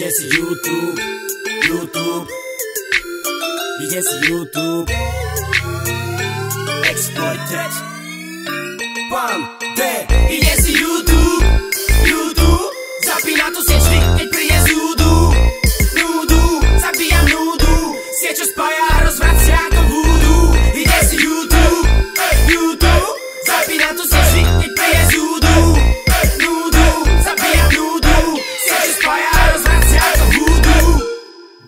Ide si YouTube, YouTube. Ide si YouTube. Exploited. Pán D. Ide si YouTube, YouTube. Zapína tu sieť vždy, keď príde z údu. Núdu, zabíjam núdu. Sieť, čo spája a rozvracia ako vúdu. Ide si YouTube, YouTube. Zapína tu sieť vždy, keď príde z údu. Núdu, zabíjam núdu. Sieť, čo spája a rozvracia ako vúdu.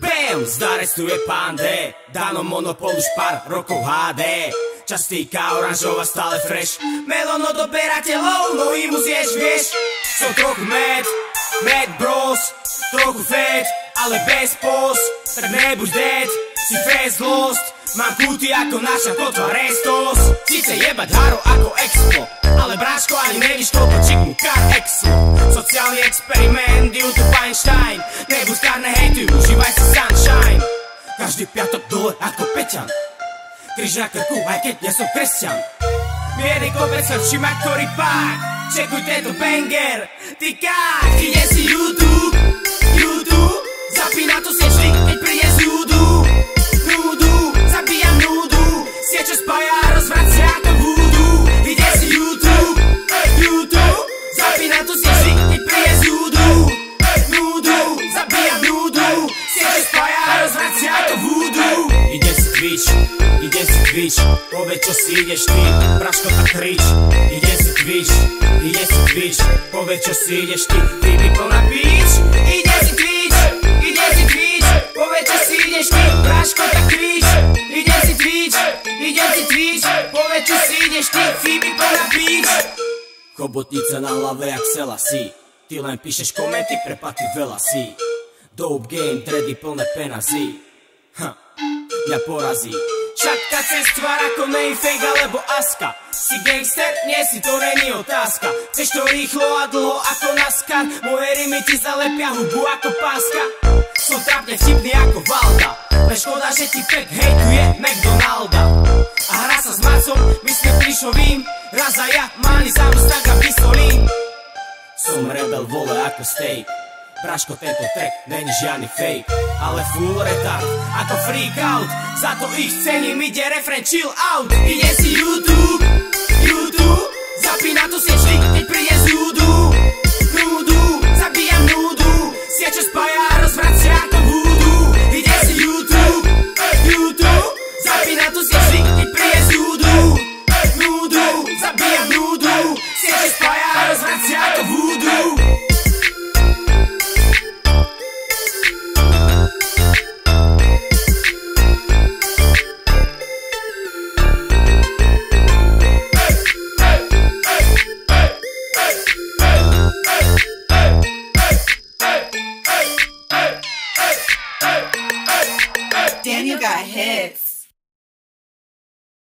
Bam, zdarestuje pán D. Dáno monopol už pár rokov HD. Častýka oranžová stále fresh. Melón od odberateľov, nohy mu zješ, vieš. Som trochu mad bros. Trochu fed, ale bez pos. Tak nebuď dead, si fast lost. Mám kúty ako naša kotva Restos. Síce jebať haro ako Expo, ale bráško ani nevíš koľko čiknú KX-u. Sociálny experiment, YouTube Einstein. Nebuď kárne hejtuj, užívaj si sunshine. Každý piatok dole ako Peťan. Kríž na krku, aj keď ja som kresťan. Miery kopec sa všima, ktorý pák. Čekuj tento banger, ty kák. Ide si YouTube, YouTube. Zapína tu sieť vždy, keď príde z údu. Núdu, zabíjam núdu. Sieť, čo spája a rozvracia ako vúdu. Ide si YouTube, YouTube. Zapína tu sieť vždy, keď príde z údu. Núdu, zabíjam núdu. Sieť, čo spája a rozvracia ako vúdu. Ide si Twitch, ide si Twitch. Povedz, čo si ideš ty, praško tak krič. Ide si Twitch, ide si Twitch. Povedz, čo si ideš ty, ryby plná pič. Ide si Twitch, ide si Twitch. Povedz, čo si ideš ty, praško tak krič. Ide si Twitch, ide si Twitch. Povedz, čo si ideš ty, ryby plná pič. Chobotnica na hlave jak Selassie. Ty len píšeš komenty, pre paty veľa si. Dope game, tredy plné penazí. Ja porazí. Šatka cez tvár ako nej fake alebo aska. Si gangster? Nie si, to není otázka. Chceš to rýchlo a dlho ako NASCAR. Moje rimy ti zalepia hubu ako páska. Som trápne vtipný ako Valda. Len škoda, že ti pek hejtuje McDonalda. A hra sa s Macom, myslím Plišovým. Raz a ja, máni zámst tak a pistolím. Som rebel, vole ako steak. Braško, tento track není žiadny fake, ale full retard, ako freak out. Za to ich cením, ide refren chill out. Ide si YouTube, YouTube. Zapína tu sieť vždy, keď príde z údu. Núdu, zabíjam núdu. Sieť, čo spája a rozvracia ako vúdu. Ide si YouTube, YouTube. Zapína tu sieť vždy, keď príde z údu. Núdu, zabíjam núdu. Sieť, čo spája a rozvracia ako vúdu. Daniel got hits.